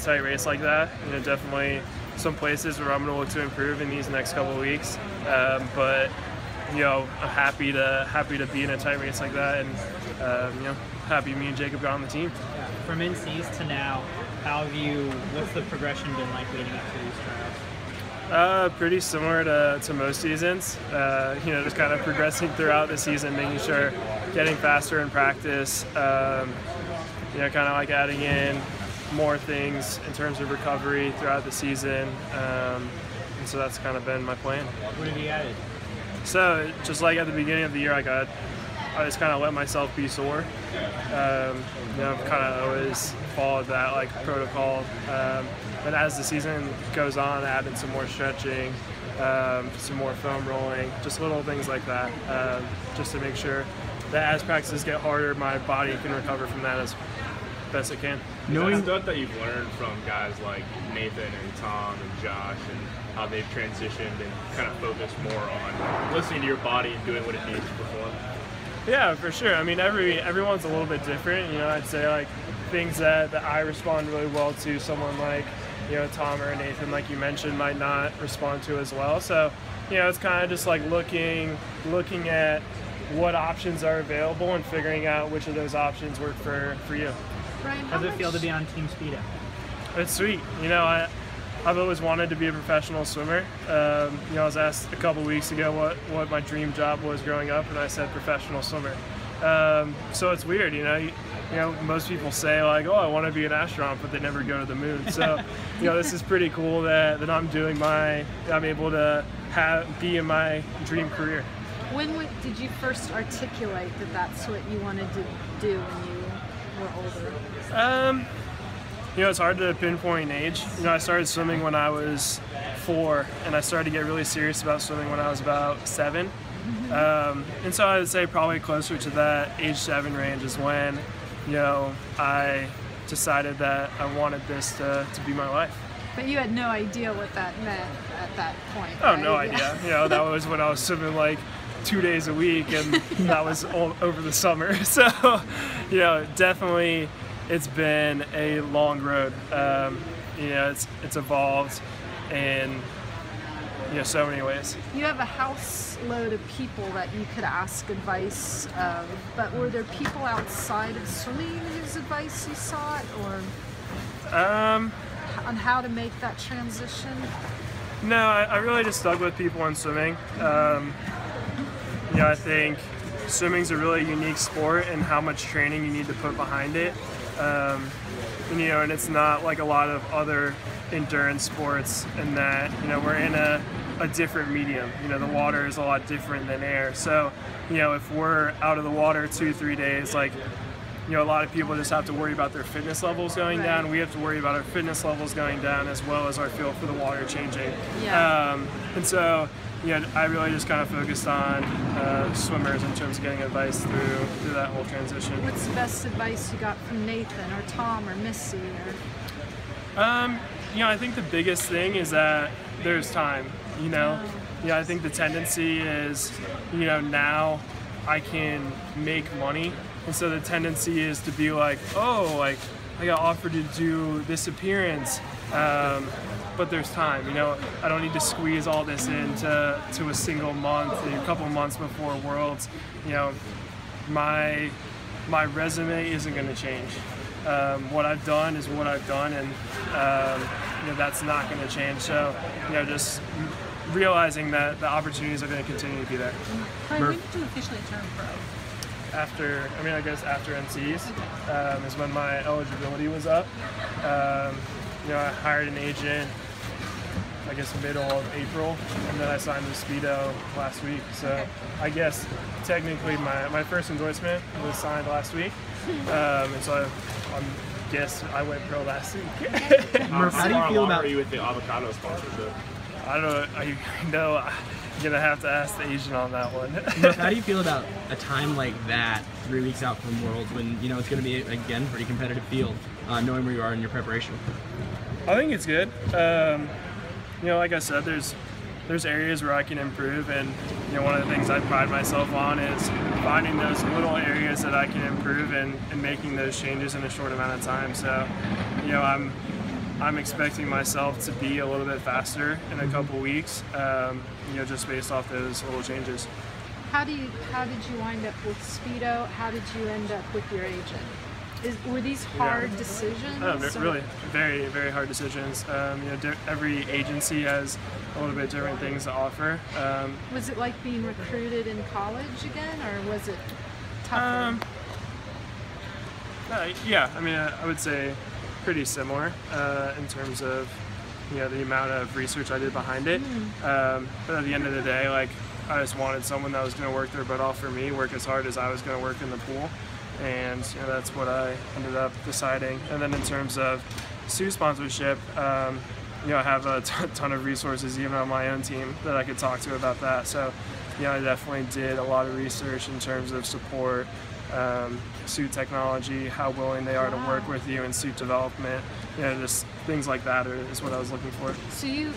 tight race like that. Definitely some places where I'm going to look to improve in these next couple of weeks. But I'm happy to be in a tight race like that, and happy me and Jacob got on the team. Yeah. From NCs to now, what's the progression been like leading up to these tryouts? Pretty similar to most seasons. Just kind of progressing throughout the season, making sure getting faster in practice. Kind of like adding in more things in terms of recovery throughout the season. And so that's kind of been my plan. What have you added? So just like at the beginning of the year, I just kind of let myself be sore. I've kind of always followed that protocol. But as the season goes on, I added some more stretching, some more foam rolling, just little things like that, just to make sure that as practices get harder, my body can recover from that as best it can. Knowing stuff that you've learned from guys like Nathan and Tom and Josh, and how they've transitioned and kind of focused more on listening to your body and doing what it needs to perform. Yeah, for sure. I mean, everyone's a little bit different. I'd say things that I respond really well to, someone like Tom or Nathan, like you mentioned, might not respond to as well. So it's kind of just looking at what options are available and figuring out which of those options work for you. Brian, how does it feel to be on Team Speedo? It's sweet. I've always wanted to be a professional swimmer. I was asked a couple weeks ago what my dream job was growing up, and I said professional swimmer. So it's weird, most people say oh, I want to be an astronaut, but they never go to the moon. So, this is pretty cool that I'm able to be in my dream career. When did you first articulate that that's what you wanted to do when you were older? It's hard to pinpoint an age. I started swimming when I was 4, and I started to get really serious about swimming when I was about 7. And so I would say probably closer to that age 7 range is when, I decided that I wanted this to be my life. But you had no idea what that meant at that point. Oh, right? no idea. That was when I was swimming 2 days a week, and that was all over the summer. So, definitely it's been a long road. It's evolved in so many ways. You have a house load of people that you could ask advice of, but were there people outside of swimming whose advice you sought, or on how to make that transition? No, I really just stuck with people in swimming. I think swimming's a really unique sport, and how much training you need to put behind it. And it's not like a lot of other endurance sports in that, we're in a different medium. The water is a lot different than air. So, if we're out of the water 2-3 days, a lot of people just have to worry about their fitness levels going down. We have to worry about our fitness levels going down, as well as our feel for the water changing. Yeah. And so, I really just kind of focused on swimmers in terms of getting advice through that whole transition. What's the best advice you got from Nathan or Tom or Missy? I think the biggest thing is that there's time. I think the tendency is, now I can make money. And so the tendency is to be I got offered to do this appearance, but there's time. I don't need to squeeze all this into a single month, a couple months before Worlds. My resume isn't going to change. What I've done is what I've done, and that's not going to change. So, just realizing that the opportunities are going to continue to be there. Brian, when did you officially turn pro? After NCs is when my eligibility was up. I hired an agent, I guess middle of April, and then I signed with Speedo last week. So I guess technically my first endorsement was signed last week. And so I guess I went pro last week. Murph, how do you feel about you with the avocado sponsorship? I don't know. I'm gonna have to ask the agent on that one. Murph, how do you feel about a time like that, 3 weeks out from Worlds, when it's going to be again pretty competitive field, knowing where you are in your preparation? I think it's good. Like I said, there's areas where I can improve, and one of the things I pride myself on is finding those little areas that I can improve and making those changes in a short amount of time. So, I'm expecting myself to be a little bit faster in a couple weeks, just based off those little changes. How did you wind up with Speedo? How did you end up with your agent? Were these hard decisions? Oh, really, very, very hard decisions. Every agency has a little bit different things to offer. Was it like being recruited in college again, or was it tougher? Yeah, I would say pretty similar in terms of the amount of research I did behind it. But at the end of the day, like, I just wanted someone that was going to work their butt off for me, work as hard as I was going to work in the pool, and that's what I ended up deciding. And then in terms of Sue sponsorship, I have a ton of resources even on my own team that I could talk to about that. So I definitely did a lot of research in terms of support, suit technology, how willing they are to work with you in suit development, just things like that is what I was looking for. So you